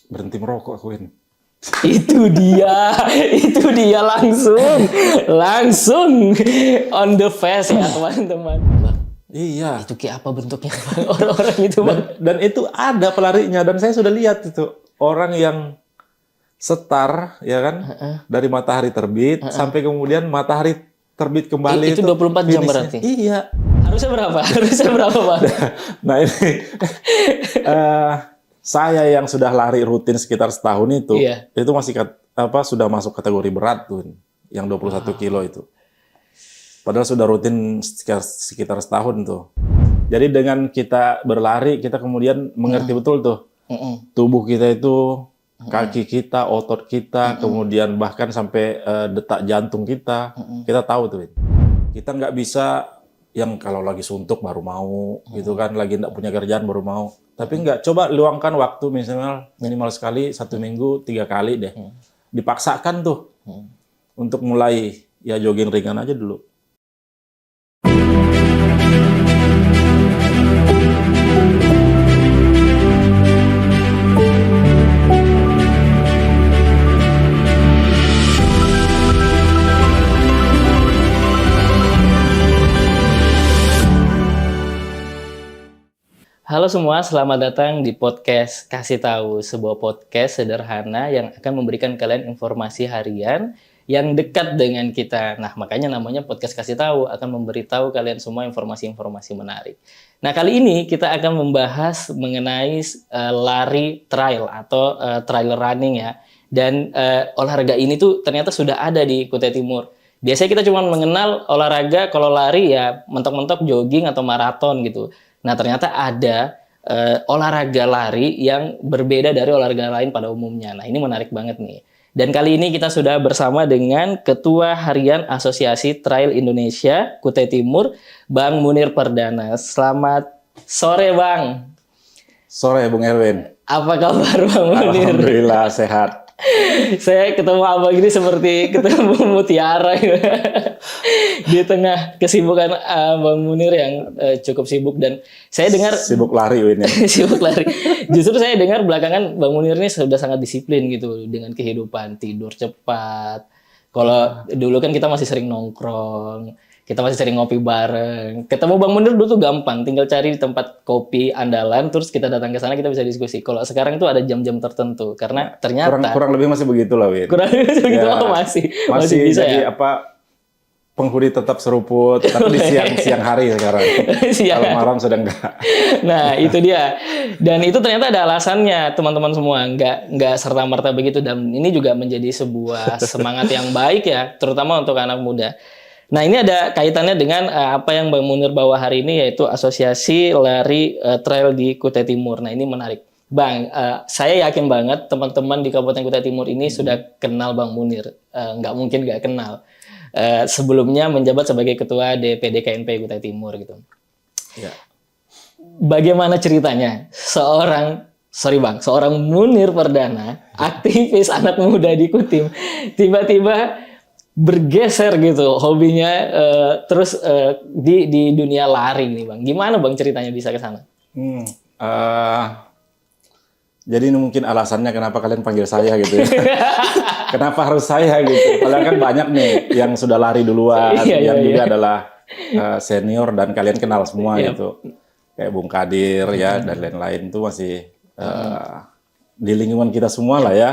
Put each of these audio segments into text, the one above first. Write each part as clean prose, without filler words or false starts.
berhenti merokok aku ini. Itu dia langsung on the face ya teman-teman. Bang, Iya. itu kayak apa bentuknya Bang? Orang-orang itu Bang? Dan itu ada pelarinya dan saya sudah lihat itu orang yang setar ya kan dari matahari terbit sampai kemudian matahari terbit kembali Itu 24 jam finishnya. berarti? Iya. Harusnya berapa Bang? Nah ini saya yang sudah lari rutin sekitar setahun itu, Iya. itu masih sudah masuk kategori berat tuh, yang 21 kilo itu. Padahal sudah rutin sekitar setahun tuh. Jadi dengan kita berlari, kita kemudian mengerti betul tuh tubuh kita itu, kaki kita, otot kita, kemudian bahkan sampai detak jantung kita tahu tuh. Kita nggak bisa yang kalau lagi suntuk baru mau, gitu kan, lagi nggak punya kerjaan baru mau. Tapi nggak, coba luangkan waktu minimal sekali, 1 minggu, 3 kali deh. Dipaksakan tuh untuk mulai ya jogging ringan aja dulu. Halo semua, selamat datang di podcast Kasih Tahu, sebuah podcast sederhana yang akan memberikan kalian informasi harian yang dekat dengan kita. Nah, makanya namanya podcast Kasih Tahu, akan memberitahu kalian semua informasi-informasi menarik. Nah, kali ini kita akan membahas mengenai lari trail atau trail running ya. Dan olahraga ini tuh ternyata sudah ada di Kutai Timur. Biasanya kita cuma mengenal olahraga kalau lari ya mentok-mentok jogging atau maraton gitu. Nah, ternyata ada olahraga lari yang berbeda dari olahraga lain pada umumnya. Nah, ini menarik banget nih. Dan kali ini kita sudah bersama dengan Ketua Harian Asosiasi Trail Indonesia Kutai Timur, Bang Munir Perdana. Selamat sore, Bang. Sore, Bung Erwin. Apa kabar, Bang Munir? Alhamdulillah, sehat. Saya ketemu abang ini seperti ketemu mutiara gitu. Di tengah kesibukan Bang Munir yang cukup sibuk, dan saya dengar sibuk lari Win ya. sibuk lari. Justru saya dengar belakangan Bang Munir ini sudah sangat disiplin gitu dengan kehidupan, tidur cepat. Kalau dulu kan kita masih sering nongkrong, kita masih sering ngopi bareng. Ketemu Bang Munir dulu tuh gampang, tinggal cari di tempat kopi andalan, terus kita datang ke sana, kita bisa diskusi. Kalau sekarang itu ada jam-jam tertentu, karena ternyata kurang lebih masih begitu lah, Win. Kurang lebih begitu, Ya, masih bisa jadi ya. Penghuni tetap seruput, tapi di siang hari sekarang. Siang. Kalau malam sudah enggak. Nah, itu dia. Dan itu ternyata ada alasannya, teman-teman semua. Nggak serta-merta begitu. Dan ini juga menjadi sebuah semangat yang baik ya, terutama untuk anak muda. Nah, ini ada kaitannya dengan apa yang Bang Munir bawa hari ini, yaitu Asosiasi Lari Trail di Kutai Timur. Nah, ini menarik. Bang, saya yakin banget teman-teman di Kabupaten Kutai Timur ini sudah kenal Bang Munir. Nggak mungkin nggak kenal. Sebelumnya menjabat sebagai Ketua DPD KNP Kutai Timur gitu. Ya. Bagaimana ceritanya seorang Munir Perdana, aktivis anak muda di Kutim, tiba-tiba bergeser gitu hobinya terus di dunia lari nih Bang. Gimana Bang ceritanya bisa ke sana? Jadi ini mungkin alasannya kenapa kalian panggil saya gitu ya. Kenapa harus saya gitu? Padahal kan banyak nih yang sudah lari duluan, yang juga adalah senior dan kalian kenal semua gitu. Kayak Bung Kadir ya dan lain-lain itu masih di lingkungan kita semua lah ya.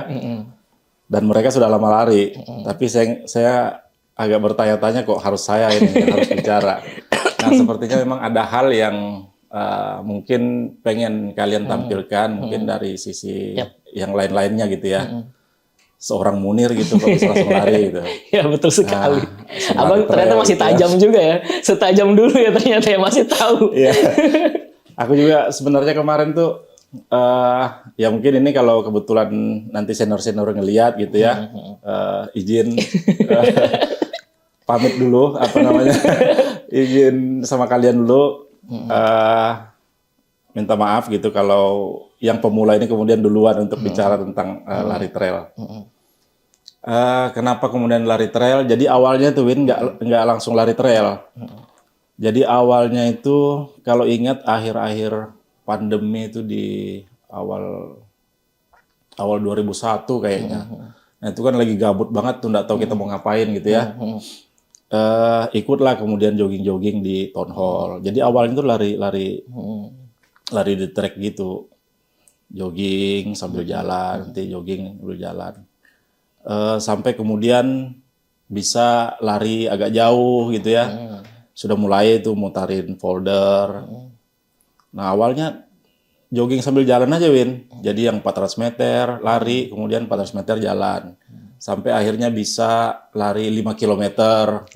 Dan mereka sudah lama lari. Tapi saya agak bertanya-tanya kok harus saya ini yang harus bicara. Nah, sepertinya memang ada hal yang mungkin pengen kalian tampilkan, mungkin dari sisi yang lain-lainnya gitu ya. Seorang Munir gitu kok bisa langsung lari gitu. Ya betul sekali. Abang ternyata masih tajam juga ya. Setajam dulu ya ternyata ya, masih tahu. Iya. Aku juga sebenarnya kemarin tuh ya mungkin ini kalau kebetulan nanti senior-senior ngelihat gitu ya, izin pamit dulu izin sama kalian dulu, minta maaf gitu kalau yang pemula ini kemudian duluan untuk bicara tentang lari trail. Kenapa kemudian lari trail? Jadi awalnya tuh Win nggak langsung lari trail. Jadi awalnya itu kalau ingat akhir-akhir pandemi itu di awal awal 2001 kayaknya. Nah itu kan lagi gabut banget tuh, nggak tahu kita mau ngapain gitu ya. Ikutlah kemudian jogging-jogging di town hall. Jadi awalnya tuh lari di trek gitu, jogging sambil jalan, nanti jogging sambil jalan. Sampai kemudian bisa lari agak jauh gitu ya. Sudah mulai tuh mutarin folder. Nah awalnya jogging sambil jalan aja Win. Jadi yang 400 meter lari, kemudian 400 meter jalan. Sampai akhirnya bisa lari 5 kilometer.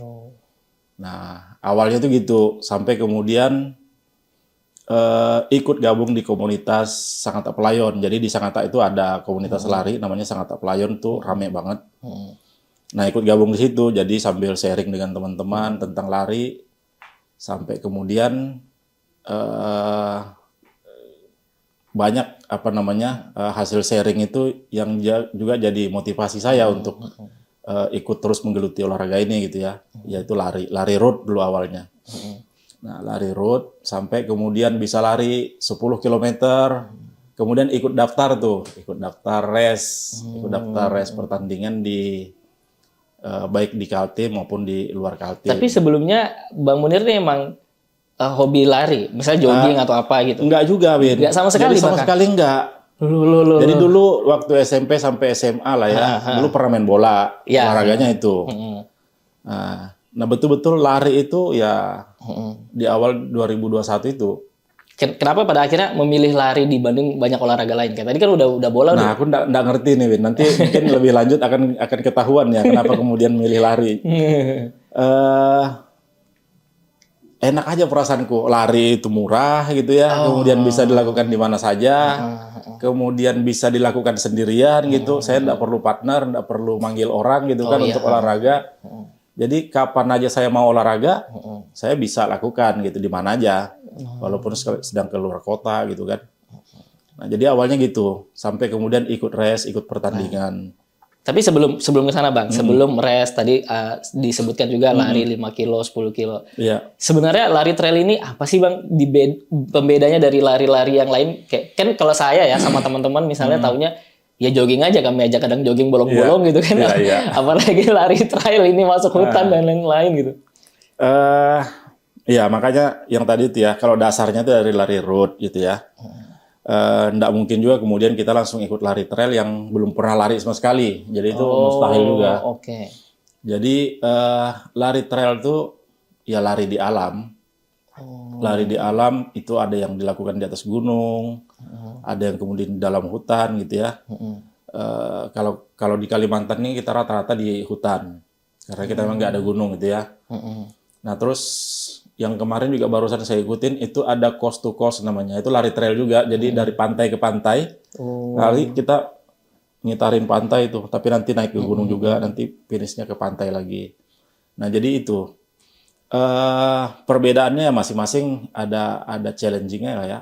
Nah awalnya tuh gitu. Sampai kemudian ikut gabung di komunitas Sangatta Pelayon. Jadi di Sangatta itu ada komunitas lari namanya Sangatta Pelayon tuh rame banget. Nah ikut gabung di situ. Jadi sambil sharing dengan teman-teman tentang lari. Sampai kemudian banyak hasil sharing itu yang juga jadi motivasi saya untuk ikut terus menggeluti olahraga ini gitu ya, yaitu lari road dulu awalnya. Nah lari road sampai kemudian bisa lari 10 kilometer, kemudian ikut daftar race pertandingan di baik di Kaltim maupun di luar Kaltim. Tapi sebelumnya Bang Munir nih emang hobi lari, misalnya jogging atau apa gitu? Enggak juga, Win. Enggak sama sekali. Jadi sama sekali enggak. Jadi dulu waktu SMP sampai SMA lah ya, dulu pernah main bola, olahraganya itu. Nah betul-betul lari itu ya di awal 2021 itu. Kenapa pada akhirnya memilih lari dibanding banyak olahraga lain? Kayak tadi kan udah bola. Nah aku enggak ngerti nih, Win. Nanti mungkin lebih lanjut akan ketahuan ya kenapa kemudian milih lari. Enak aja perasaanku, lari itu murah gitu ya, kemudian bisa dilakukan di mana saja, kemudian bisa dilakukan sendirian gitu, saya enggak perlu partner, enggak perlu manggil orang gitu kan untuk olahraga. Jadi kapan aja saya mau olahraga, saya bisa lakukan gitu di mana aja, walaupun sedang keluar kota gitu kan. Nah jadi awalnya gitu, sampai kemudian ikut race, ikut pertandingan. Tapi sebelum ke sana Bang, sebelum race tadi disebutkan juga lari 5 kilo, 10 kilo. Iya. Sebenarnya lari trail ini apa sih Bang pembedanya dari lari-lari yang lain? Kayak kan kalau saya ya sama teman-teman misalnya taunya ya jogging aja, kami aja kadang jogging bolong-bolong gitu kan. Apalagi lari trail ini masuk hutan dan lain-lain gitu. Iya, makanya yang tadi itu ya, kalau dasarnya itu dari lari road gitu ya. Nggak mungkin juga kemudian kita langsung ikut lari trail yang belum pernah lari sama sekali. Jadi itu mustahil juga. Jadi lari trail itu ya lari di alam. Lari di alam itu ada yang dilakukan di atas gunung, ada yang kemudian di dalam hutan gitu ya. Kalau di Kalimantan ini kita rata-rata di hutan. Karena kita memang nggak ada gunung gitu ya. Nah terus yang kemarin juga barusan saya ikutin itu ada coast to coast namanya, itu lari trail juga, jadi dari pantai ke pantai, lari kita ngitarin pantai itu, tapi nanti naik ke gunung juga, nanti finishnya ke pantai lagi. Nah jadi itu perbedaannya masing-masing ada challenging-nya lah ya,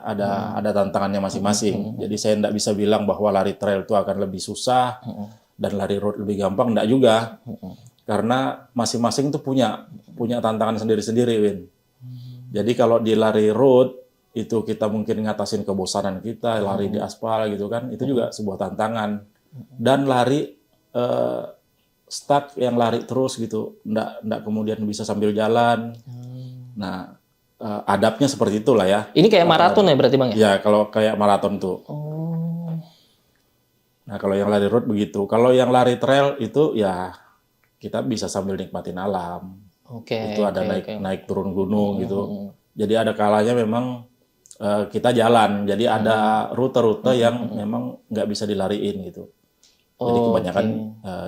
ada tantangannya masing-masing. Jadi saya nggak bisa bilang bahwa lari trail itu akan lebih susah dan lari road lebih gampang, nggak juga, karena masing-masing tuh punya tantangan sendiri-sendiri, Win. Jadi kalau di lari road itu kita mungkin ngatasin kebosanan kita, lari di aspal gitu kan, itu juga sebuah tantangan. Dan lari stuck yang lari terus gitu, nggak kemudian bisa sambil jalan. Nah adabnya seperti itulah ya. Ini kayak maraton ya berarti Bang ya? Ya kalau kayak maraton tuh. Nah kalau yang lari road begitu, kalau yang lari trail itu ya kita bisa sambil nikmatin alam. Itu ada naik turun gunung gitu. Jadi ada kalanya memang kita jalan. Jadi ada rute-rute yang memang nggak bisa dilariin gitu. Jadi kebanyakan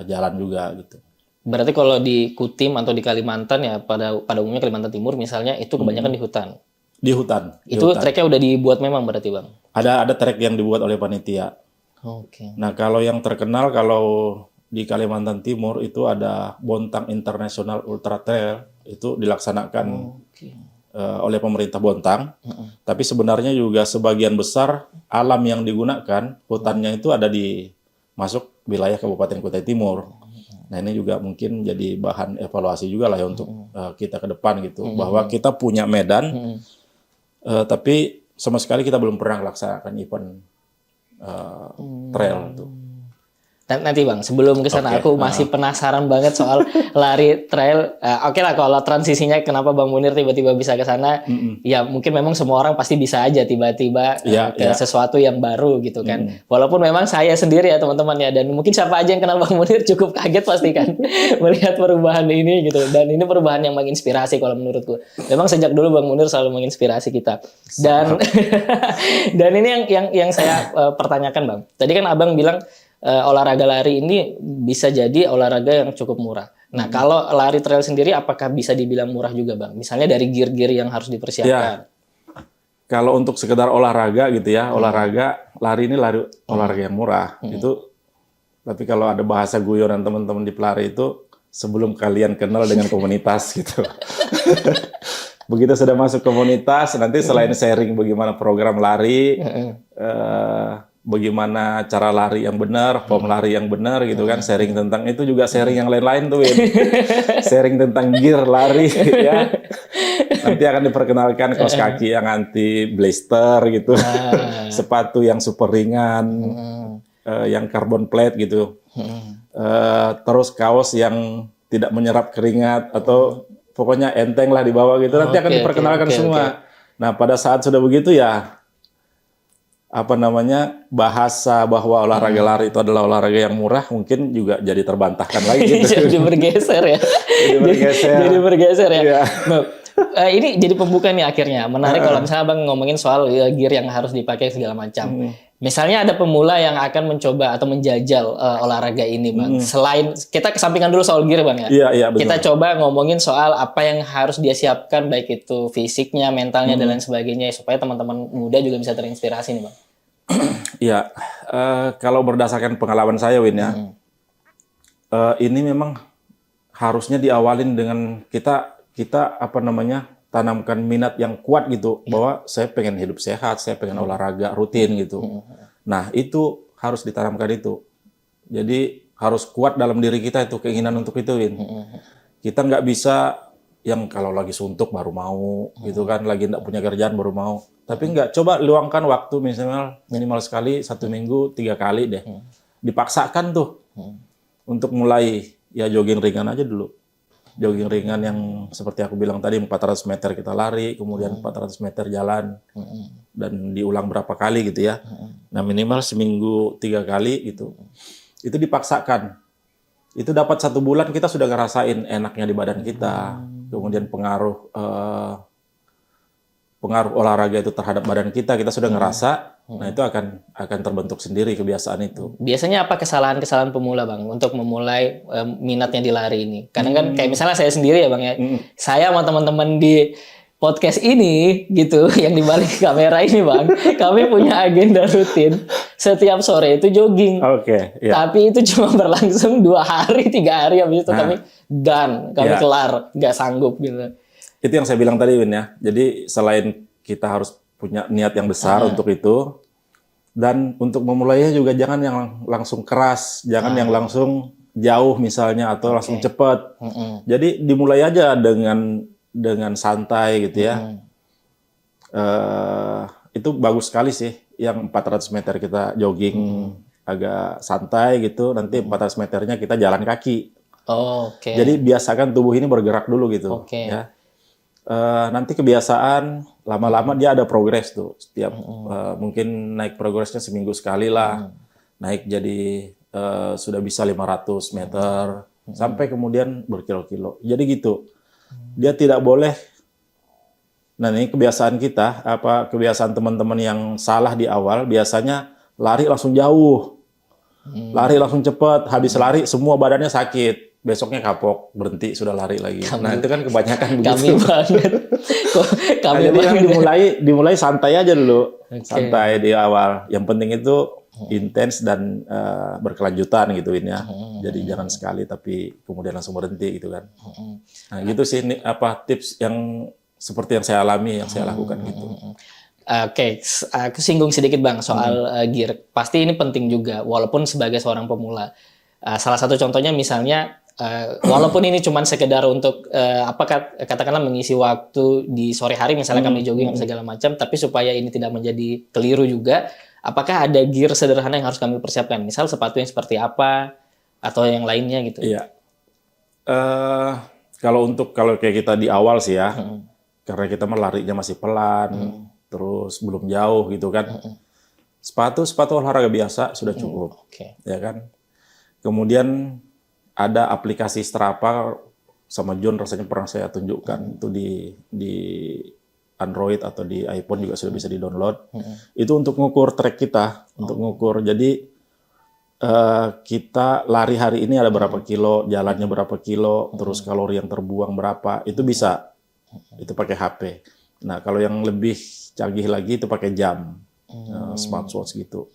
jalan juga gitu. Berarti kalau di Kutim atau di Kalimantan ya pada umumnya Kalimantan Timur misalnya itu kebanyakan di hutan. Di hutan. Itu treknya udah dibuat memang berarti Bang? Ada trek yang dibuat oleh panitia. Nah kalau yang terkenal kalau di Kalimantan Timur itu ada Bontang International Ultra Trail, itu dilaksanakan oleh pemerintah Bontang. Tapi sebenarnya juga sebagian besar alam yang digunakan hutannya itu ada di masuk wilayah Kabupaten Kutai Timur. Nah ini juga mungkin jadi bahan evaluasi juga lah ya untuk kita ke depan gitu, bahwa kita punya medan, tapi sama sekali kita belum pernah melaksanakan event trail itu. Nanti Bang, sebelum ke sana Oke, aku masih penasaran banget soal lari trail. Oke lah kalau transisinya kenapa Bang Munir tiba-tiba bisa ke sana, ya mungkin memang semua orang pasti bisa aja tiba-tiba ke sesuatu yang baru gitu kan. Walaupun memang saya sendiri ya teman-teman ya, dan mungkin siapa aja yang kenal Bang Munir cukup kaget pasti kan melihat perubahan ini gitu. Dan ini perubahan yang menginspirasi kalau menurutku. Memang sejak dulu Bang Munir selalu menginspirasi kita. Dan dan ini yang saya pertanyakan Bang. Tadi kan Abang bilang olahraga lari ini bisa jadi olahraga yang cukup murah. Nah, kalau lari trail sendiri apakah bisa dibilang murah juga, Bang? Misalnya dari gear-gear yang harus dipersiapkan. Ya, kalau untuk sekedar olahraga gitu ya, olahraga lari ini olahraga yang murah. Itu tapi kalau ada bahasa guyonan teman-teman di pelari itu sebelum kalian kenal dengan komunitas gitu. Begitu sudah masuk komunitas, nanti selain sharing bagaimana program lari, bagaimana cara lari yang benar, form lari yang benar gitu kan, sharing tentang itu juga sharing yang lain-lain tuh, Win. Sharing tentang gear lari ya. Nanti akan diperkenalkan kaos kaki yang anti blister gitu, sepatu yang super ringan, yang carbon plate gitu, terus kaos yang tidak menyerap keringat atau pokoknya enteng lah di bawah gitu. Nanti akan diperkenalkan semua. Nah pada saat sudah begitu ya, bahasa bahwa olahraga lari itu adalah olahraga yang murah mungkin juga jadi terbantahkan lagi gitu. Jadi bergeser ya. Jadi bergeser ya. Yeah. Nah, ini jadi pembuka nih akhirnya. Menarik kalau misalnya Bang ngomongin soal gear yang harus dipakai segala macam. Misalnya ada pemula yang akan mencoba atau menjajal olahraga ini, Bang. Selain kita kesampingkan dulu soal gear, Bang ya. Iya, betul. Kita coba ngomongin soal apa yang harus dia siapkan, baik itu fisiknya, mentalnya, dan lain sebagainya, supaya teman-teman muda juga bisa terinspirasi nih, Bang. Iya, kalau berdasarkan pengalaman saya, Win ya, ini memang harusnya diawalin dengan kita tanamkan minat yang kuat gitu, bahwa saya pengen hidup sehat, saya pengen olahraga rutin gitu. Nah, itu harus ditanamkan itu. Jadi harus kuat dalam diri kita itu, keinginan untuk itu, Win. Kita nggak bisa yang kalau lagi suntuk baru mau, gitu kan, lagi nggak punya kerjaan baru mau. Tapi nggak, coba luangkan waktu minimal sekali, 1 minggu, 3 kali deh. Dipaksakan tuh untuk mulai ya jogging ringan aja dulu. Jogging ringan yang seperti aku bilang tadi, 400 meter kita lari, kemudian 400 meter jalan, dan diulang berapa kali gitu ya. Nah minimal seminggu 3 kali gitu. Itu dipaksakan. Itu dapat 1 bulan kita sudah ngerasain enaknya di badan kita. Kemudian pengaruh olahraga itu terhadap badan kita sudah ngerasa. Nah itu akan terbentuk sendiri kebiasaan itu. Biasanya apa kesalahan-kesalahan pemula, Bang, untuk memulai minatnya di lari ini? Kadang kan kayak misalnya saya sendiri ya, Bang ya. Saya sama teman-teman di podcast ini gitu, yang di balik kamera ini, Bang, kami punya agenda rutin setiap sore itu jogging. Tapi itu cuma berlangsung 2 hari, 3 hari, habis itu kami kelar, nggak sanggup gitu. Itu yang saya bilang tadi, Win ya. Jadi selain kita harus punya niat yang besar untuk itu, dan untuk memulainya juga jangan yang langsung keras, jangan yang langsung jauh misalnya, atau langsung cepat. Jadi dimulai aja dengan santai gitu ya. Itu bagus sekali sih, yang 400 meter kita jogging agak santai gitu, nanti 400 meternya kita jalan kaki. Jadi biasakan tubuh ini bergerak dulu gitu. Ya. Nanti kebiasaan lama-lama dia ada progres tuh, setiap mungkin naik progresnya seminggu sekali lah, naik jadi sudah bisa 500 meter sampai kemudian berkilo-kilo. Jadi gitu, dia tidak boleh. Nah ini kebiasaan kita, kebiasaan teman-teman yang salah di awal, biasanya lari langsung jauh, lari langsung cepat, habis lari semua badannya sakit. Besoknya kapok, berhenti, sudah lari lagi. Nah itu kan kebanyakan begitu. Kami banget. Jadi yang dimulai santai aja dulu, santai di awal. Yang penting itu intens dan berkelanjutan gitu, Win ya. Jadi jangan sekali tapi kemudian langsung berhenti gitu kan. Nah gitu sih, tips yang seperti yang saya alami, yang saya lakukan gitu. Aku singgung sedikit, Bang, soal gear. Pasti ini penting juga, walaupun sebagai seorang pemula. Salah satu contohnya misalnya, walaupun ini cuma sekedar untuk katakanlah mengisi waktu di sore hari, misalnya kami jogging segala macam, tapi supaya ini tidak menjadi keliru juga, apakah ada gear sederhana yang harus kami persiapkan? Misal sepatu yang seperti apa atau yang lainnya gitu? Iya. Kalau kayak kita di awal sih ya, karena kita larinya masih pelan, terus belum jauh gitu kan. Sepatu olahraga biasa sudah cukup, Oke. ya kan. Kemudian ada aplikasi Strava sama John rasanya pernah saya tunjukkan itu di Android atau di iPhone juga sudah bisa di-download. Itu untuk ngukur track kita, untuk ngukur. Jadi kita lari hari ini ada berapa kilo, jalannya berapa kilo, terus kalori yang terbuang berapa, itu bisa. Itu pakai HP. Nah, kalau yang lebih canggih lagi itu pakai jam, smartwatch gitu.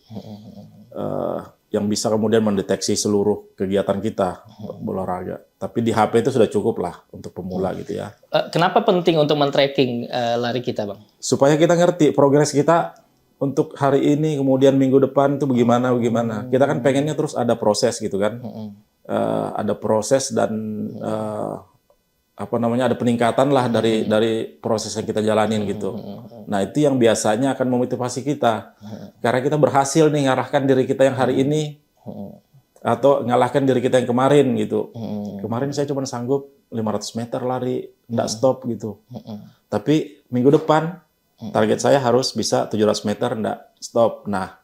Yang bisa kemudian mendeteksi seluruh kegiatan kita berolahraga. Tapi di HP itu sudah cukup lah untuk pemula gitu ya. Kenapa penting untuk men-tracking lari kita, Bang? Supaya kita ngerti progres kita untuk hari ini, kemudian minggu depan itu bagaimana. Kita kan pengennya terus ada proses gitu kan. Ada proses dan ada peningkatan lah dari proses yang kita jalanin gitu. Nah, itu yang biasanya akan memotivasi kita. Karena kita berhasil nih ngarahkan diri kita yang hari ini atau ngalahkan diri kita yang kemarin gitu. Kemarin saya cuma sanggup 500 meter lari, nggak stop gitu. Tapi minggu depan target saya harus bisa 700 meter, nggak stop. Nah,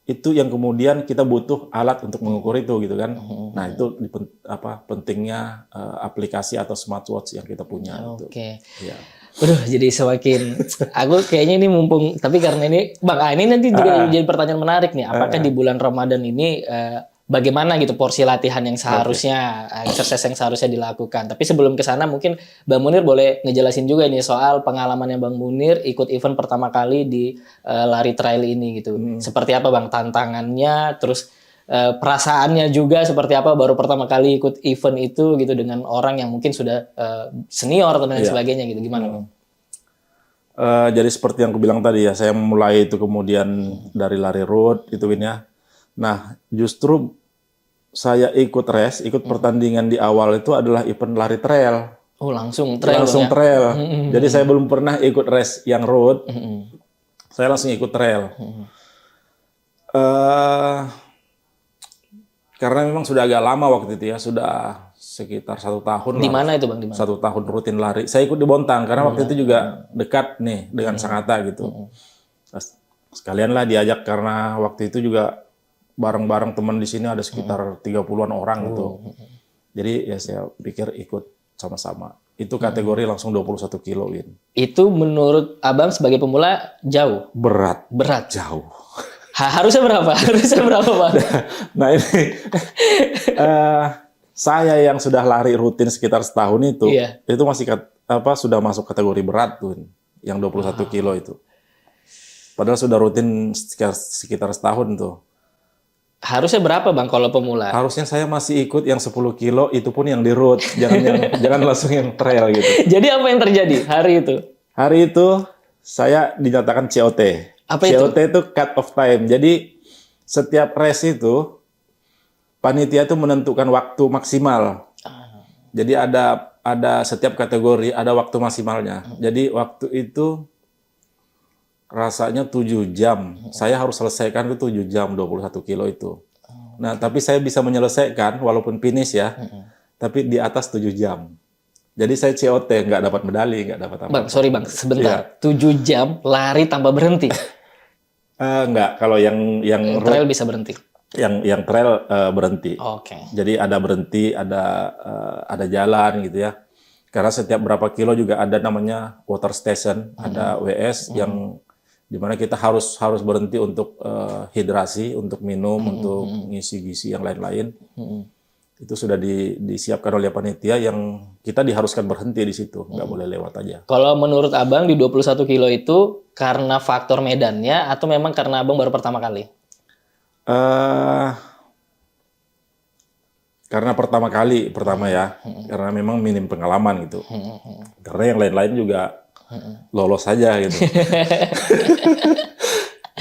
itu yang kemudian kita butuh alat untuk mengukur itu gitu kan. Nah, itu pentingnya aplikasi atau smartwatch yang kita punya. Oke. Ya. Waduh, jadi semakin aku kayaknya ini mumpung, tapi karena ini Bang, ini nanti juga jadi pertanyaan menarik nih. Apakah di bulan Ramadan ini bagaimana gitu porsi latihan yang seharusnya exercise yang seharusnya dilakukan. Tapi sebelum ke sana mungkin Bang Munir boleh ngejelasin juga nih soal pengalamannya Bang Munir ikut event pertama kali di lari trail ini gitu. Seperti apa Bang tantangannya, terus perasaannya juga seperti apa baru pertama kali ikut event itu gitu dengan orang yang mungkin sudah senior atau dan sebagainya gitu. Gimana Bang? Jadi seperti yang aku bilang tadi ya, saya mulai itu kemudian dari lari road itu ya. Nah, justru saya ikut pertandingan di awal itu adalah event lari trail. Oh, langsung trail. Trail. Jadi saya belum pernah ikut race yang road. Saya langsung ikut trail. Karena memang sudah agak lama waktu itu ya, sudah sekitar 1 tahun. Di mana itu Bang? 1 tahun rutin lari. Saya ikut di Bontang karena waktu itu juga dekat nih dengan Sangatta gitu. Sekalian lah diajak karena waktu itu juga bareng-bareng teman di sini ada sekitar 30-an orang gitu. Jadi ya saya pikir ikut sama-sama. Itu kategori langsung 21 kilo, Win. Itu menurut Abang sebagai pemula jauh? Berat. Jauh. Harusnya berapa? Bang? Nah ini, saya yang sudah lari rutin sekitar setahun itu masih sudah masuk kategori berat tuh, yang 21 kilo itu. Padahal sudah rutin sekitar setahun tuh. Harusnya berapa Bang kalau pemula? Harusnya saya masih ikut yang 10 kilo, itu pun yang di road, jangan langsung yang trail gitu. Jadi apa yang terjadi hari itu? Hari itu saya dinyatakan COT. Apa COT itu cut off time. Jadi setiap race itu panitia itu menentukan waktu maksimal. Jadi ada setiap kategori ada waktu maksimalnya. Jadi waktu itu rasanya 7 jam. Saya harus selesaikan itu 7 jam 21 kilo itu. Nah, tapi saya bisa menyelesaikan walaupun finish ya. Tapi di atas 7 jam. Jadi saya COT, nggak dapat medali, nggak dapat apa-apa. Bang, sorry Bang, sebentar. 7 jam lari tanpa berhenti? Nggak, kalau yang trail bisa berhenti. Yang trail berhenti. Oke. Jadi ada berhenti, ada jalan gitu ya. Karena setiap berapa kilo juga ada namanya water station, ada WS yang dimana kita harus berhenti untuk hidrasi, untuk minum, untuk ngisi gizi yang lain-lain. Itu sudah disiapkan oleh panitia yang kita diharuskan berhenti di situ, nggak boleh lewat aja. Kalau menurut Abang di 21 kilo itu karena faktor medannya atau memang karena Abang baru pertama kali? Karena pertama ya, karena memang minim pengalaman gitu. Karena yang lain-lain juga lolos saja gitu.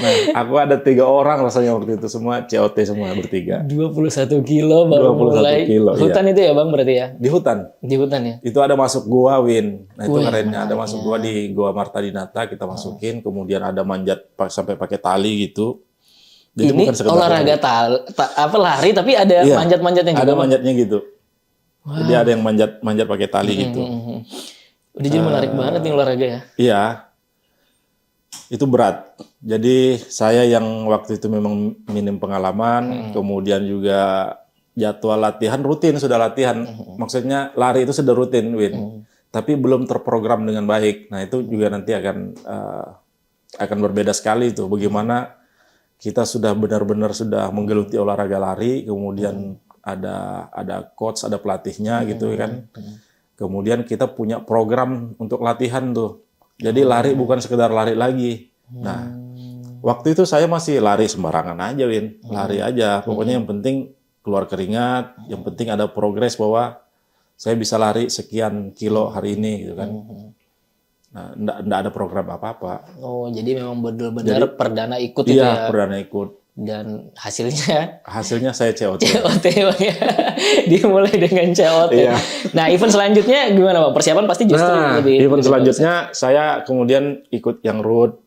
Nah, aku ada 3 orang rasanya waktu itu, semua COT semua bertiga. 21 kilo baru 21 mulai. Kilo, hutan itu ya Bang berarti ya? Di hutan. Di hutan ya? Itu ada masuk gua, Win. Nah itu kerennya, ada masuk gua di Gua Marta Dinata, kita masukin, kemudian ada manjat sampai pakai tali gitu. Jadi ini bukan sekedar olahraga lari tapi ada Iya, manjat-manjatnya juga. ada manjatnya gitu. Jadi ada yang manjat pakai tali gitu. Udah jadi menarik banget nih olahraga ya. Iya, itu berat. Jadi saya yang waktu itu memang minim pengalaman, kemudian juga jadwal latihan rutin sudah latihan. Maksudnya lari itu sudah rutin, Win. Tapi belum terprogram dengan baik. Nah itu juga nanti akan berbeda sekali itu. Bagaimana kita sudah benar-benar sudah menggeluti olahraga lari, kemudian ada coach, ada pelatihnya gitu kan. Kemudian kita punya program untuk latihan tuh. Jadi lari bukan sekedar lari lagi. Nah, waktu itu saya masih lari sembarangan aja, Win. Lari aja. Pokoknya yang penting keluar keringat, yang penting ada progres bahwa saya bisa lari sekian kilo hari ini gitu kan. Nah, enggak ada program apa-apa. Oh, jadi memang benar-benar perdana ikut itu Iya, ya. perdana ikut. Dan hasilnya Saya COT. COT Bang ya. Dimulai dengan COT. Iya. Nah, event selanjutnya gimana Bang? Persiapan pasti justru lebih event selanjutnya saya kemudian ikut yang road.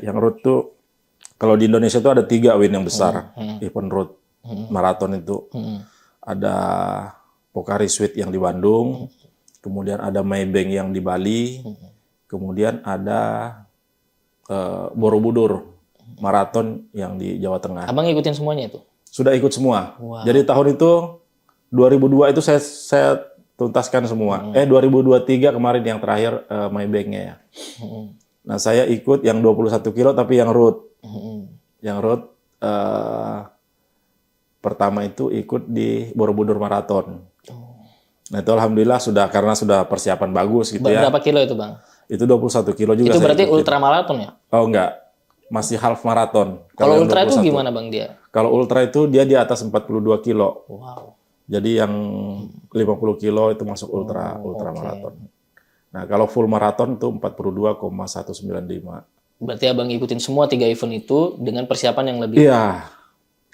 Yang road tuh kalau di Indonesia tuh ada 3 Win yang besar. Event road maraton itu. Ada Pocari Sweat yang di Bandung, kemudian ada Maybank yang di Bali, kemudian ada Borobudur maraton yang di Jawa Tengah. Abang ngikutin semuanya itu? Sudah ikut semua. Wow. Jadi tahun itu 2002 itu saya tuntaskan semua. 2023 kemarin yang terakhir Maybank-nya ya. Nah, saya ikut yang 21 kilo tapi yang road. Yang road pertama itu ikut di Borobudur Marathon. Nah, itu alhamdulillah karena sudah persiapan bagus gitu ya. Berapa kilo itu, Bang? Itu 21 kilo juga. Itu berarti ikutin. ultramaraton ya? Oh, enggak. Masih half marathon. Kalau ultra itu gimana, Bang, dia? Kalau ultra itu dia di atas 42 kilo. Wow. Jadi yang 50 kilo itu masuk ultra maraton. Nah, kalau full maraton itu 42,195. Berarti Abang ngikutin semua 3 event itu dengan persiapan yang lebih. Iya.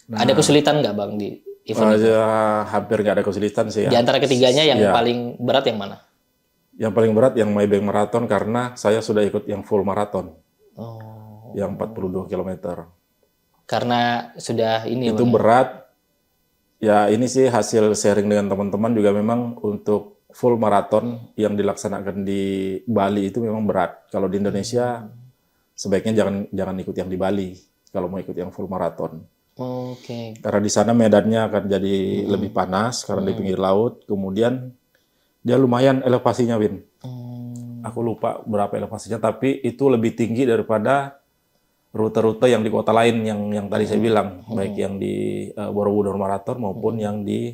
Nah, ada kesulitan nggak, Bang, di event itu? Hampir nggak ada kesulitan sih ya. Di antara ketiganya yang paling berat yang mana? Yang paling berat yang Maybank Marathon karena saya sudah ikut yang full marathon. Oh. Yang 42 km. Karena sudah ini itu Bang, berat. Ya ini sih hasil sharing dengan teman-teman juga memang untuk full maraton yang dilaksanakan di Bali itu memang berat. Kalau di Indonesia sebaiknya jangan ikut yang di Bali kalau mau ikut yang full maraton. Oke. Karena di sana medannya akan jadi lebih panas karena di pinggir laut. Kemudian dia lumayan elevasinya, Win. Aku lupa berapa elevasinya, tapi itu lebih tinggi daripada rute-rute yang di kota lain yang tadi saya bilang, baik yang di Borobudur Marathon maupun yang di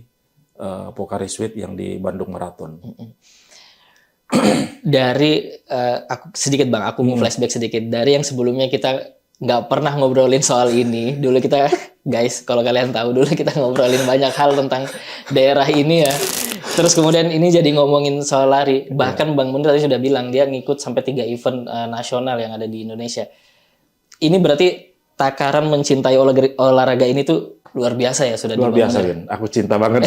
Pocari Sweat yang di Bandung Marathon. Dari aku sedikit Bang, aku mau flashback sedikit dari yang sebelumnya kita nggak pernah ngobrolin soal ini. Dulu kita, guys, kalau kalian tahu dulu kita ngobrolin banyak hal tentang daerah ini ya. Terus kemudian ini jadi ngomongin soal lari. Bahkan Bang Munir tadi sudah bilang dia ngikut sampai 3 event nasional yang ada di Indonesia. Ini berarti takaran mencintai olahraga ini tuh luar biasa ya sudah. Luar biasa, Win. Aku cinta banget.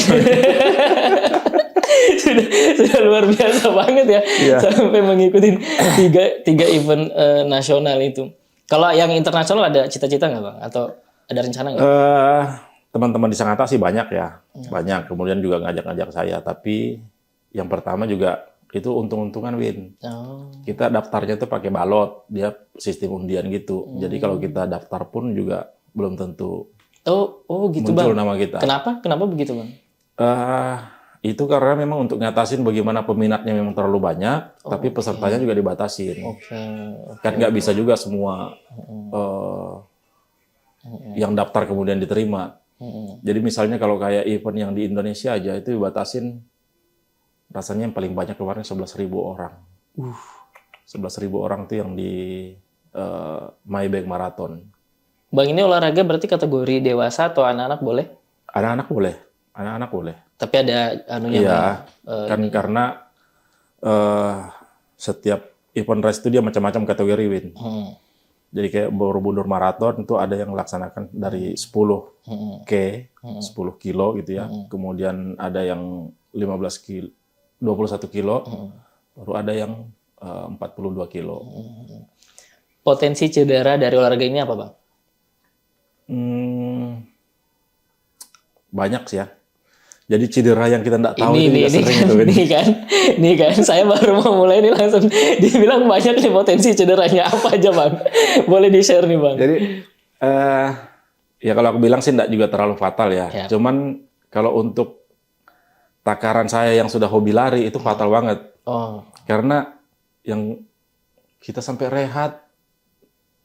sudah luar biasa banget ya, sampai mengikuti tiga event nasional itu. Kalau yang internasional ada cita-cita nggak Bang? Atau ada rencana nggak? Teman-teman di Sangatta sih banyak ya, banyak. Kemudian juga ngajak-ngajak saya. Tapi yang pertama juga itu untung-untungan, Win. Kita daftarnya tuh pakai balot, dia sistem undian gitu. Jadi kalau kita daftar pun juga belum tentu gitu muncul Bang. nama kita. Kenapa begitu Bang? Itu karena memang untuk ngatasin bagaimana peminatnya memang terlalu banyak, tapi pesertanya juga dibatasin. Kan nggak bisa juga semua yang daftar kemudian diterima. Jadi misalnya kalau kayak event yang di Indonesia aja itu dibatasin, rasanya yang paling banyak kemarin 11.000 orang. 11.000 orang tuh yang di Maybank Marathon. Bang, ini olahraga berarti kategori dewasa atau anak-anak boleh? Anak-anak boleh. Tapi ada anunya iya, karena setiap event race itu dia macam-macam kategori, Win. Jadi kayak Borobudur Marathon itu ada yang melaksanakan dari 10 kilo gitu ya. Kemudian ada yang 15 kilo, 21 kilo, baru ada yang 42 kilo. Potensi cedera dari olahraga ini apa Bang? Banyak sih ya. Jadi cedera yang kita nggak tahu itu Ini juga sering kan, itu, Win. nih kan, saya baru mau mulai nih langsung dibilang banyak nih potensi cederanya apa aja bang? Boleh di-share nih bang? Jadi ya kalau aku bilang sih nggak juga terlalu fatal ya. Ya. Cuman kalau untuk takaran saya yang sudah hobi lari itu fatal banget. Oh, Karena yang kita sampai rehat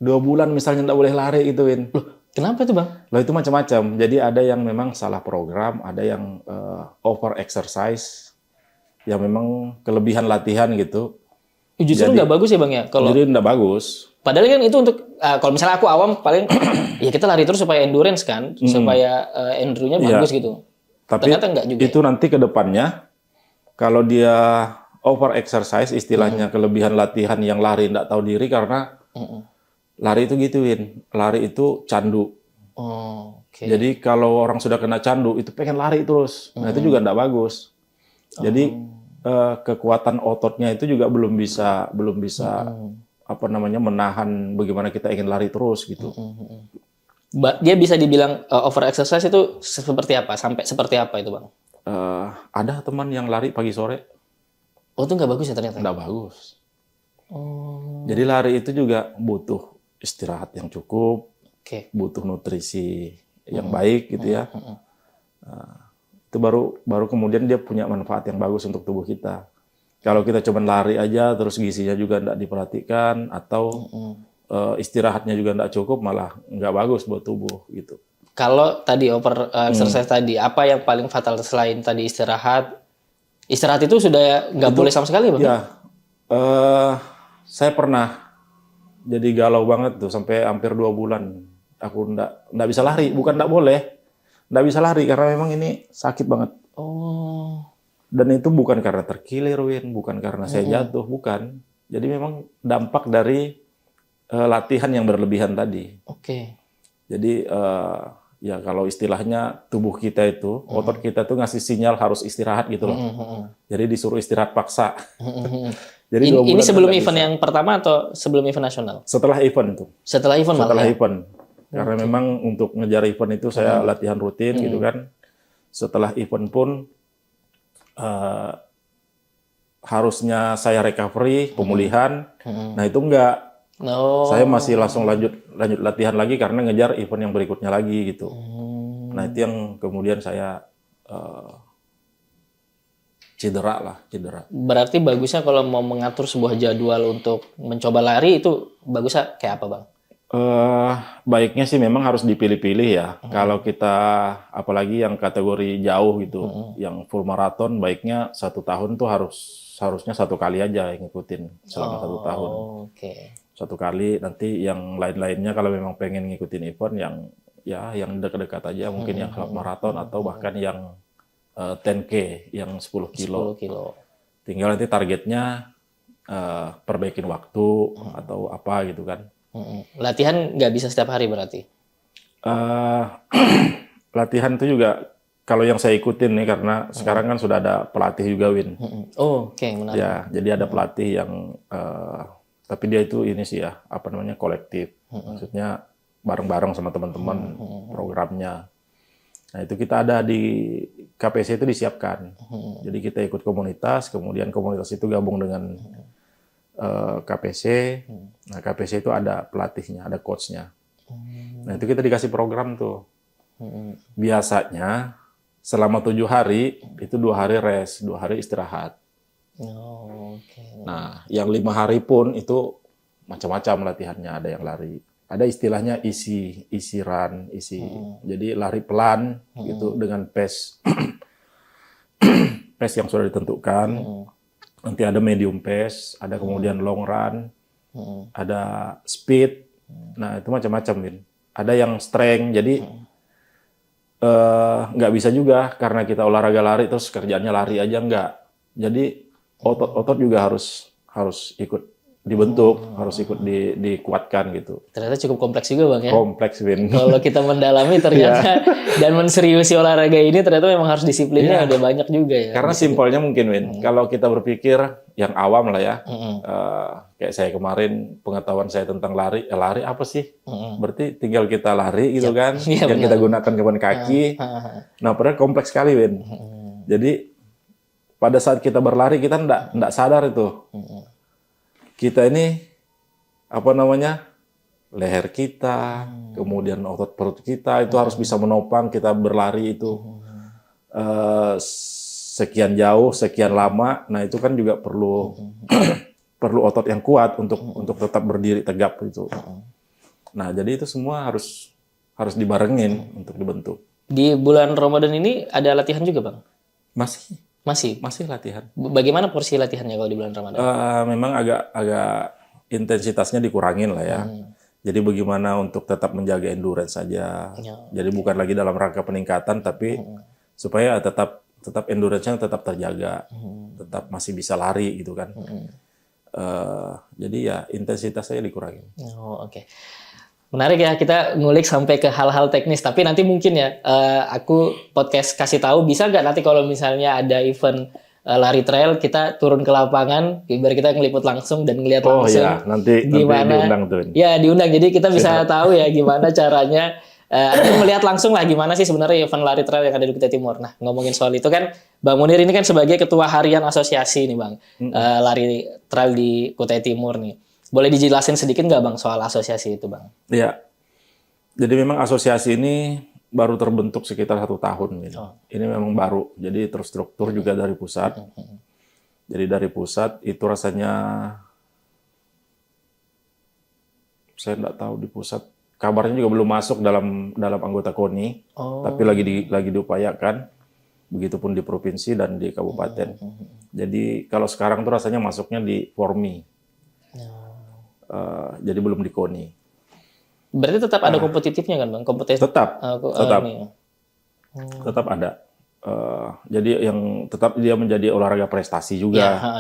2 bulan misalnya nggak boleh lari gitu, Win. kenapa tuh bang? Loh itu macam-macam. Jadi ada yang memang salah program, ada yang over exercise, yang memang kelebihan latihan gitu. Justru nggak bagus ya bang ya? Kalau Jadi nggak bagus. padahal kan itu untuk kalau misalnya aku awam paling ya kita lari terus supaya endurance kan, supaya endurance-nya bagus gitu. Tapi Ternyata nggak juga. itu nanti ke depannya, kalau dia over exercise, istilahnya kelebihan latihan yang lari nggak tahu diri karena lari itu gituin, lari itu candu. Oh, oke. Jadi kalau orang sudah kena candu itu pengen lari terus, nah itu juga nggak bagus. Jadi kekuatan ototnya itu juga belum bisa apa namanya menahan bagaimana kita ingin lari terus gitu. Dia bisa dibilang over exercise itu seperti apa? Sampai seperti apa itu bang? Ada teman yang lari pagi sore Oh itu nggak bagus ya ternyata? nggak bagus. Oh, Jadi lari itu juga butuh istirahat yang cukup, oke. butuh nutrisi yang baik gitu ya. Itu baru kemudian dia punya manfaat yang bagus untuk tubuh kita. Kalau kita cuma lari aja terus gizinya juga tidak diperhatikan atau istirahatnya juga tidak cukup, malah nggak bagus buat tubuh gitu. Kalau tadi over exercise tadi, apa yang paling fatal selain tadi istirahat? Istirahat itu sudah nggak boleh sama sekali bang? Ya, saya pernah jadi galau banget tuh sampai hampir 2 bulan. Aku nggak bisa lari, bukan nggak boleh, nggak bisa lari karena memang ini sakit banget. Oh, Dan itu bukan karena terkilir, Win, bukan karena saya jatuh, bukan. Jadi memang dampak dari latihan yang berlebihan tadi. oke. Jadi ya kalau istilahnya tubuh kita itu, otot kita tuh ngasih sinyal harus istirahat gitu loh. Jadi disuruh istirahat paksa. Jadi 2 Ini bulan sebelum nggak event bisa. yang pertama atau sebelum event nasional? Setelah event tuh. Setelah event malah Setelah ya? event. Karena memang untuk ngejar event itu saya latihan rutin gitu kan. Setelah event pun harusnya saya recovery, pemulihan. Nah itu enggak. Oh, Saya masih langsung lanjut latihan lagi karena ngejar event yang berikutnya lagi gitu. Nah itu yang kemudian saya cedera. berarti bagusnya kalau mau mengatur sebuah jadwal untuk mencoba lari itu bagusnya kayak apa bang? Baiknya sih memang harus dipilih-pilih ya. Kalau kita apalagi yang kategori jauh gitu, yang full maraton, baiknya 1 tahun tuh harusnya 1 kali aja yang ngikutin selama 1 tahun. Oke. 1 kali, nanti yang lain-lainnya kalau memang pengen ngikutin event yang dekat-dekat aja, mungkin yang half maraton atau bahkan yang 10K, yang 10 kilo. 10 kilo. Tinggal nanti targetnya perbaikin waktu atau apa gitu kan. Latihan nggak bisa setiap hari berarti? Latihan itu juga kalau yang saya ikutin nih karena sekarang kan sudah ada pelatih juga, Win. Oh, oke, menarik. Ya, jadi ada pelatih yang tapi dia itu ini sih ya, apa namanya, kolektif. Maksudnya bareng-bareng sama teman-teman programnya. Nah, itu kita ada di KPC itu disiapkan. Jadi kita ikut komunitas, kemudian komunitas itu gabung dengan KPC. Nah, KPC itu ada pelatihnya, ada coachnya. Nah, itu kita dikasih program tuh. Biasanya selama 7 hari, itu 2 hari rest, 2 hari istirahat. Oh, oke. Nah, yang 5 hari pun itu macam-macam latihannya. Ada yang lari, ada istilahnya easy run, jadi lari pelan gitu dengan pace pace yang sudah ditentukan. Nanti ada medium pace, ada kemudian long run, ada speed. Nah, itu macam-macam, Win. Ada yang strength, jadi nggak bisa juga karena kita olahraga lari terus kerjaannya lari aja, nggak. Jadi otot-otot juga harus ikut dibentuk, harus ikut dikuatkan gitu. Ternyata cukup kompleks juga Bang ya. Kompleks, Win. Kalau kita mendalami ternyata dan menseriusi olahraga ini ternyata memang harus disiplinnya ada banyak juga ya. Karena simpelnya mungkin, Win, kalau kita berpikir yang awam lah ya, kayak saya kemarin pengetahuan saya tentang lari apa sih? Berarti tinggal kita lari gitu kan, yang kita gunakan kapan kaki. Nah, padahal kompleks sekali, Win. Jadi pada saat kita berlari kita nggak sadar itu. Kita ini leher kita, kemudian otot perut kita itu harus bisa menopang kita berlari itu sekian jauh, sekian lama. Nah itu kan juga perlu perlu otot yang kuat untuk tetap berdiri tegap itu. Nah jadi itu semua harus dibarengin untuk dibentuk. Di bulan Ramadan ini ada latihan juga Bang? Masih latihan. Bagaimana porsi latihannya kalau di bulan Ramadan? Memang agak intensitasnya dikurangin lah ya. Jadi bagaimana untuk tetap menjaga endurance saja. Jadi bukan lagi dalam rangka peningkatan, tapi supaya tetap endurance-nya tetap terjaga, tetap masih bisa lari gitu kan. Jadi ya intensitasnya dikurangin. Oh, oke. Menarik ya, kita ngulik sampai ke hal-hal teknis. Tapi nanti mungkin ya, aku podcast kasih tahu, bisa nggak nanti kalau misalnya ada event lari trail, kita turun ke lapangan, biar kita ngeliput langsung dan ngeliat langsung. Oh iya, nanti diundang tuh. Ya, diundang. Jadi kita bisa tahu ya gimana caranya, melihat langsung lah gimana sih sebenarnya event lari trail yang ada di Kutai Timur. Nah, ngomongin soal itu kan, Bang Munir ini kan sebagai ketua harian asosiasi nih Bang, lari trail di Kutai Timur nih. Boleh dijelasin sedikit nggak Bang soal asosiasi itu Bang? Iya, jadi memang asosiasi ini baru terbentuk sekitar 1 tahun. Gitu. Ini memang baru, jadi terstruktur juga dari pusat. Jadi dari pusat itu rasanya, saya nggak tahu di pusat, kabarnya juga belum masuk dalam anggota KONI, tapi lagi diupayakan. Begitupun di provinsi dan di kabupaten. Jadi kalau sekarang tuh rasanya masuknya di Formi. Jadi belum di KONI. Berarti tetap ada kompetitifnya kan Bang? Tetap ada. Jadi yang tetap dia menjadi olahraga prestasi juga,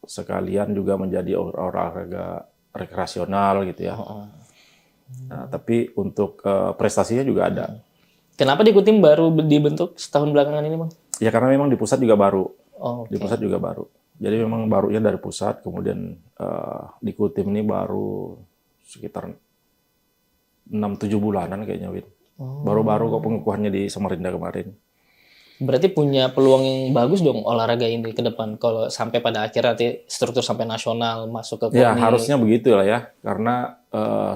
sekalian juga menjadi olahraga rekreasional gitu ya. Nah, tapi untuk prestasinya juga ada. Kenapa di Kutim baru dibentuk setahun belakangan ini Bang? Ya karena memang di pusat juga baru. Di pusat juga baru. Jadi memang barunya dari pusat, kemudian di Kutim ini baru sekitar 6-7 bulanan kayaknya, Win. Baru-baru kok pengukuhannya di Samarinda kemarin. Berarti punya peluang yang bagus dong olahraga ini ke depan, kalau sampai pada akhirnya nanti struktur sampai nasional masuk ke KONI. Ya harusnya begitu lah ya, karena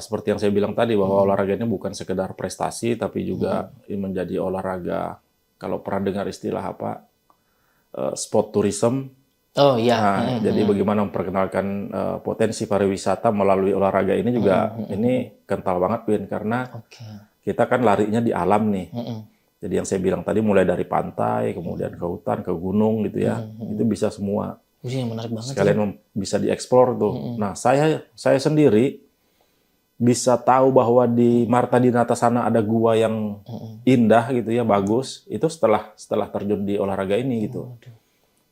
seperti yang saya bilang tadi bahwa olahraga ini bukan sekedar prestasi, tapi juga menjadi olahraga, kalau pernah dengar istilah sport tourism. Oh iya. Nah, jadi bagaimana memperkenalkan potensi pariwisata melalui olahraga ini juga ini kental banget, Win, karena kita kan larinya di alam nih. Jadi yang saya bilang tadi mulai dari pantai, kemudian ke hutan, ke gunung gitu ya, itu bisa semua. Menarik banget. Sekalian bisa dieksplor tuh. Nah saya sendiri bisa tahu bahwa di Marta Dinata sana ada gua yang indah gitu ya, bagus. Itu setelah terjun di olahraga ini gitu.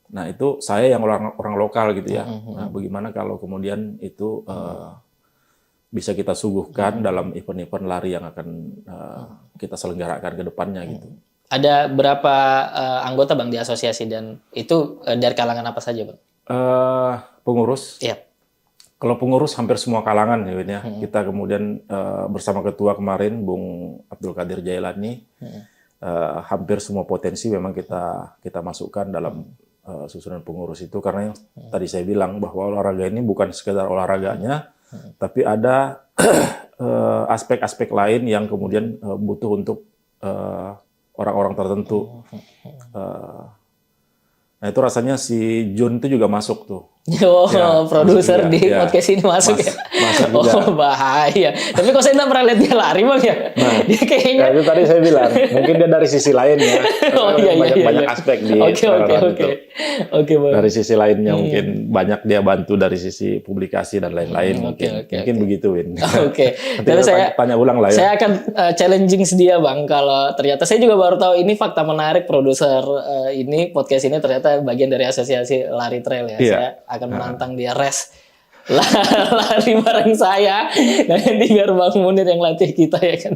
Nah itu saya yang orang lokal gitu ya. Nah bagaimana kalau kemudian itu bisa kita suguhkan dalam event-event lari yang akan kita selenggarakan ke depannya gitu. Ada berapa anggota Bang di asosiasi, dan itu dari kalangan apa saja Bang? Pengurus. Iya. Kalau pengurus hampir semua kalangan ya. Kita kemudian bersama ketua kemarin Bung Abdul Qadir Jailani, hampir semua potensi memang kita masukkan dalam susunan pengurus itu, karena yang tadi saya bilang bahwa olahraga ini bukan sekedar olahraganya, tapi ada aspek-aspek lain yang kemudian butuh untuk orang-orang tertentu. Nah itu rasanya si Jun itu juga masuk tuh. Produser di podcast ini masuk ya? Masuk juga. Bahaya. Tapi kok saya nggak pernah lihat dia lari Bang ya? Nah, dia kayaknya. Itu tadi saya bilang, mungkin dia dari sisi lain ya. Banyak aspek di Oke, Bang. Dari sisi lainnya mungkin banyak dia bantu dari sisi publikasi dan lain-lain. Mungkin begitu, Win. Oke. Tapi saya tanya ulang lah ya. Saya akan challenging dia Bang, kalau ternyata saya juga baru tahu ini fakta menarik, produser ini podcast ini ternyata bagian dari asosiasi lari trail ya. Saya akan menantang dia race lari bareng saya. Nah, nanti biar Bang Munir yang latih kita ya kan.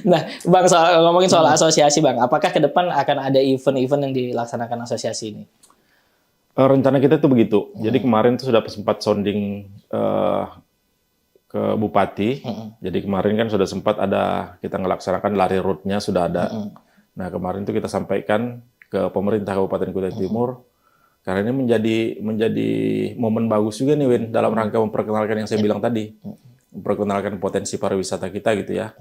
Nah, Bang, ngomongin soal asosiasi, Bang. Apakah ke depan akan ada event-event yang dilaksanakan asosiasi ini? Rencana kita tuh begitu. Jadi kemarin tuh sudah sempat sounding ke Bupati. Jadi kemarin kan sudah sempat ada kita ngelaksanakan lari route-nya sudah ada. Nah, kemarin tuh kita sampaikan ke pemerintah Kabupaten Kutai Timur karena ini menjadi momen bagus juga nih Win dalam rangka memperkenalkan yang saya bilang tadi. Memperkenalkan potensi pariwisata kita gitu ya.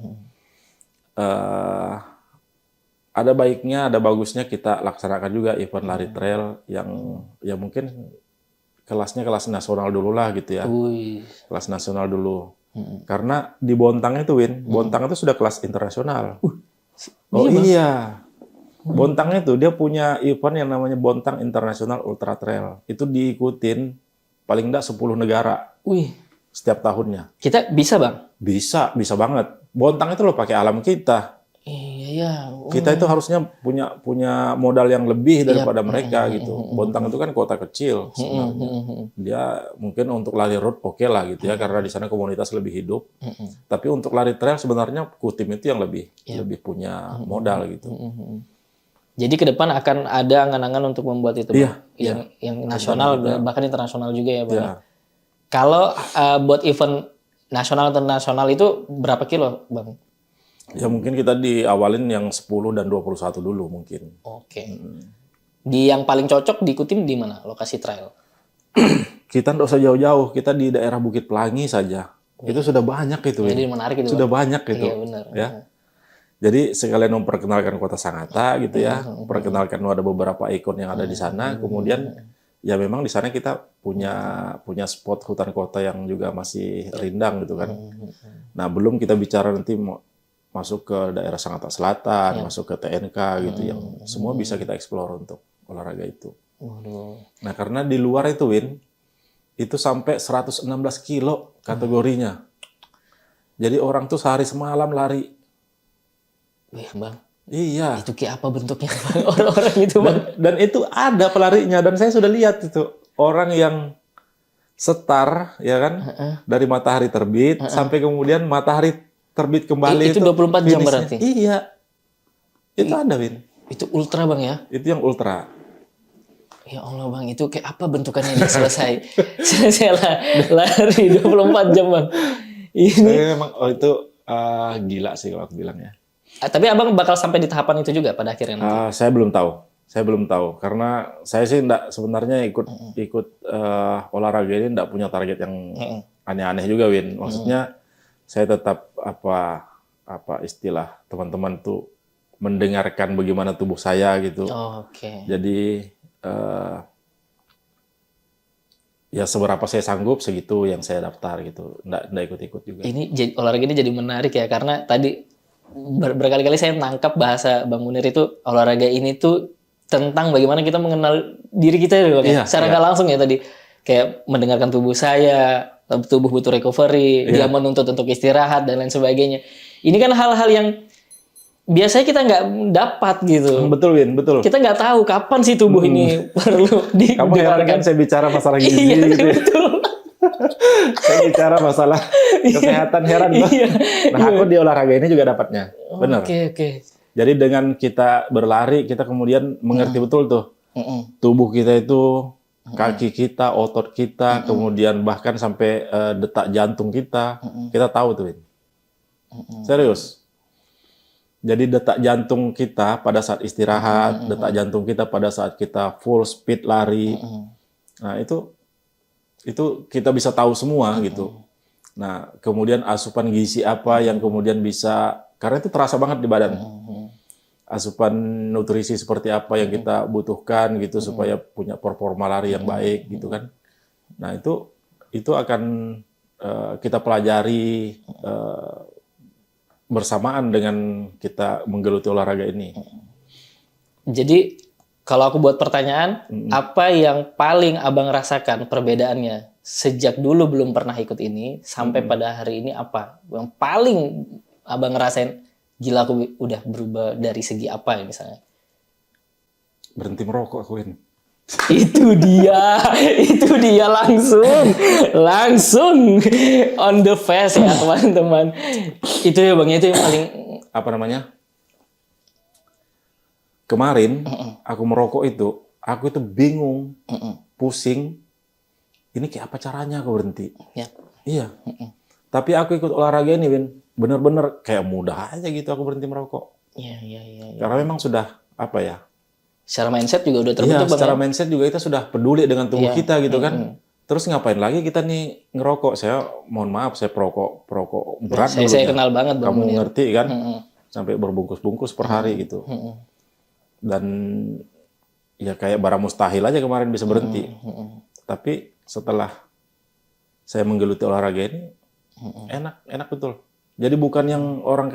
Ada baiknya, ada bagusnya kita laksanakan juga event lari trail yang ya mungkin kelasnya kelas nasional dulu lah gitu ya. Kelas nasional dulu. Karena di Bontang itu Win, Bontang itu sudah kelas internasional. Oh iya. Bontang itu dia punya event yang namanya Bontang International Ultra Trail. Itu diikutin paling enggak 10 negara. Setiap tahunnya. Kita bisa, Bang? Bisa banget. Bontang itu loh pakai alam kita. Iya. Kita itu harusnya punya modal yang lebih daripada mereka gitu. Bontang itu kan kota kecil sebenarnya. Dia mungkin untuk lari road oke lah gitu ya karena di sana komunitas lebih hidup. Tapi untuk lari trail sebenarnya Kutim itu yang lebih punya modal gitu. Jadi ke depan akan ada angan-angan untuk membuat itu, yang nasional bahkan internasional juga ya, Bang. Kalau buat event nasional internasional itu berapa kilo, Bang? Ya mungkin kita diawalin yang 10 dan 21 dulu mungkin. Oke. Di yang paling cocok diikuti di mana lokasi trail? Kita nggak usah jauh-jauh, kita di daerah Bukit Pelangi saja. Itu sudah banyak itu. Jadi menarik itu. Sudah banyak itu. Iya benar. Ya. Jadi sekalian memperkenalkan Kota Sangatta gitu ya, memperkenalkan ada beberapa ikon yang ada di sana. Kemudian ya memang di sana kita punya spot hutan kota yang juga masih rindang gitu kan. Nah belum kita bicara nanti masuk ke daerah Sangatta Selatan, masuk ke TNK gitu yang semua bisa kita eksplor untuk olahraga itu. Nah karena di luar itu Win, itu sampai 116 kilo kategorinya. Jadi orang tuh sehari semalam lari. Bang. Iya. Itu kayak apa bentuknya orang-orang itu, Bang? Dan itu ada pelarinya dan saya sudah lihat itu orang yang setar ya kan dari matahari terbit sampai kemudian matahari terbit kembali itu 24 jam berarti. Iya. Itu ada, Win. Itu ultra, Bang ya? Itu yang ultra. Ya Allah, Bang, itu kayak apa bentukannya ini selesai lari 24 jam, Bang. Ini memang itu gila sih kalau aku bilang ya. Tapi Abang bakal sampai di tahapan itu juga pada akhirnya nanti? Saya belum tahu karena saya sih sebenarnya ikut olahraga ini enggak punya target yang aneh-aneh juga, Win. Maksudnya saya tetap apa istilah teman-teman tuh mendengarkan bagaimana tubuh saya gitu. Jadi ya seberapa saya sanggup segitu yang saya daftar gitu. Enggak ikut-ikut juga. Ini olahraga ini jadi menarik ya karena tadi berkali-kali saya menangkap bahasa Bang Munir itu olahraga ini tuh tentang bagaimana kita mengenal diri kita ya, secara nggak langsung ya tadi kayak mendengarkan tubuh saya, tubuh butuh recovery, dia menuntut untuk istirahat dan lain sebagainya. Ini kan hal-hal yang biasanya kita nggak dapat gitu. Betul, Win, betul. Kita nggak tahu kapan sih tubuh ini perlu Kamu heran kan saya bicara masalah gizi gitu. Betul. Saya bicara masalah kesehatan heran loh. Nah aku di olahraga ini juga dapatnya, benar. Oke. Jadi dengan kita berlari kita kemudian mengerti betul tuh tubuh kita itu, kaki kita, otot kita, kemudian bahkan sampai detak jantung kita tahu tuh. Serius. Jadi detak jantung kita pada saat istirahat, detak jantung kita pada saat kita full speed lari, nah itu kita bisa tahu semua gitu. Nah, kemudian asupan gizi apa yang kemudian bisa, karena itu terasa banget di badan. Asupan nutrisi seperti apa yang kita butuhkan gitu supaya punya performa lari yang baik gitu kan. Nah, itu akan kita pelajari bersamaan dengan kita menggeluti olahraga ini. Jadi kalau aku buat pertanyaan, apa yang paling Abang rasakan perbedaannya sejak dulu belum pernah ikut ini sampai pada hari ini apa? Yang paling Abang ngerasain gila aku udah berubah dari segi apa ya misalnya? Berhenti merokok aku ini. Itu dia langsung on the face ya teman-teman. Itu ya Bang, itu yang paling Apa namanya? Kemarin aku merokok itu, aku itu bingung, pusing. Ini kayak apa caranya aku berhenti? ya. Iya. Tapi aku ikut olahraga ini, Win. Bener-bener kayak mudah aja gitu aku berhenti merokok. Iya. Karena memang sudah apa ya? Secara mindset juga udah Iya, terbentuk Bang. secara Ya? mindset juga kita sudah peduli dengan tubuh Iya. kita gitu kan. Terus ngapain lagi kita nih ngerokok? Saya mohon maaf, saya perokok berat Saya dulunya. kenal banget Bang Kamu Munir. ngerti kan? Sampai berbungkus-bungkus per hari gitu. Dan ya kayak barang mustahil aja kemarin bisa berhenti. Tapi setelah saya menggeluti olahraga ini, enak betul. Jadi bukan yang orang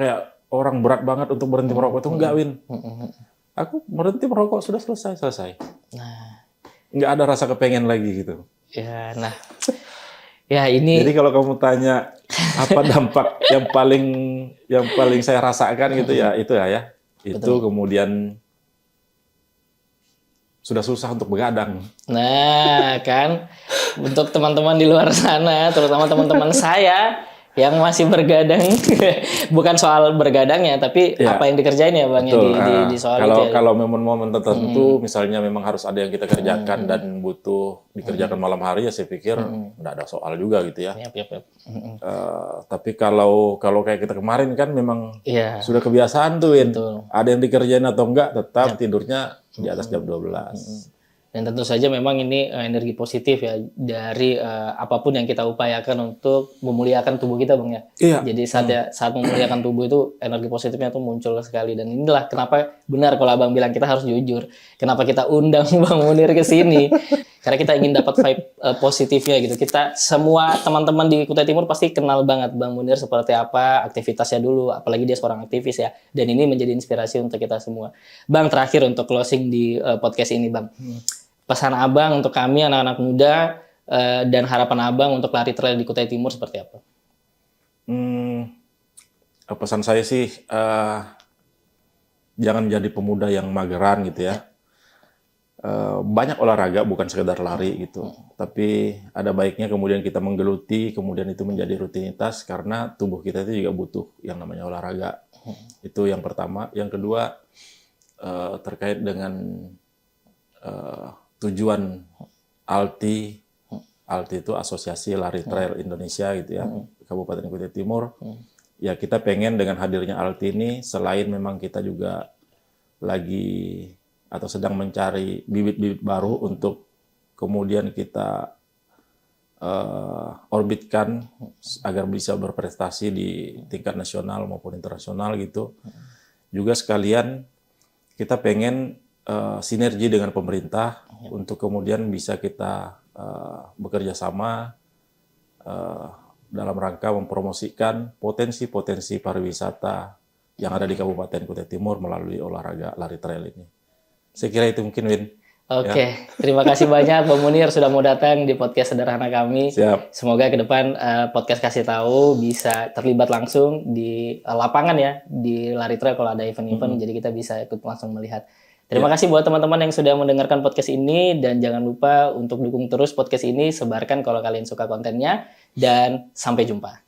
berat banget untuk berhenti merokok itu enggak, Win. Aku berhenti merokok sudah selesai. Nah, Nggak ada rasa kepengen lagi gitu. ya nah. Ya ini Jadi kalau kamu tanya apa dampak yang paling saya rasakan gitu ya, itu ya. Itu kemudian sudah susah untuk begadang. Nah, kan untuk teman-teman di luar sana, terutama teman-teman saya yang masih bergadang, bukan soal bergadangnya, tapi Ya, apa yang dikerjain ya Bang ya betul. di soal Kalau itu ya. kalau momen-momen tertentu, misalnya memang harus ada yang kita kerjakan dan butuh dikerjakan malam hari, ya saya pikir nggak ada soal juga gitu ya. Yap. Tapi kalau kayak kita kemarin kan memang Iya, sudah kebiasaan tuh, Win. betul. Ada yang dikerjain atau enggak, tetap tidurnya di atas jam 12. Dan tentu saja memang ini energi positif ya dari apapun yang kita upayakan untuk memuliakan tubuh kita Bang ya. Iya. Jadi saat memuliakan tubuh itu energi positifnya tuh muncul sekali, dan inilah kenapa benar kalau Abang bilang kita harus jujur. Kenapa kita undang Bang Munir ke sini? Karena kita ingin dapat vibe positifnya gitu. Kita semua teman-teman di Kutai Timur pasti kenal banget Bang Munir seperti apa aktivitasnya dulu, apalagi dia seorang aktivis ya. Dan ini menjadi inspirasi untuk kita semua. Bang, terakhir untuk closing di podcast ini Bang. Pesan Abang untuk kami anak-anak muda dan harapan Abang untuk lari trail di Kutai Timur seperti apa? Pesan saya sih jangan jadi pemuda yang mageran gitu ya. Banyak olahraga bukan sekedar lari gitu, tapi ada baiknya kemudian kita menggeluti, kemudian itu menjadi rutinitas karena tubuh kita itu juga butuh yang namanya olahraga. Itu yang pertama. Yang kedua terkait dengan tujuan ALTI itu Asosiasi Lari Trail Indonesia gitu ya, Kabupaten Kutai Timur. Ya kita pengen dengan hadirnya ALTI ini, selain memang kita juga lagi atau sedang mencari bibit-bibit baru untuk kemudian kita orbitkan agar bisa berprestasi di tingkat nasional maupun internasional gitu. Juga sekalian kita pengen sinergi dengan pemerintah untuk kemudian bisa kita bekerja sama dalam rangka mempromosikan potensi-potensi pariwisata yang ada di Kabupaten Kutai Timur melalui olahraga lari trail ini. Saya kira itu mungkin, Win. Oke, terima kasih banyak Bang Munir sudah mau datang di podcast sederhana kami. Siap. Semoga ke depan podcast kasih tahu bisa terlibat langsung di lapangan ya, di lari trail kalau ada event-event, jadi kita bisa ikut langsung melihat. Terima kasih buat teman-teman yang sudah mendengarkan podcast ini, dan jangan lupa untuk dukung terus podcast ini, sebarkan kalau kalian suka kontennya, dan sampai jumpa.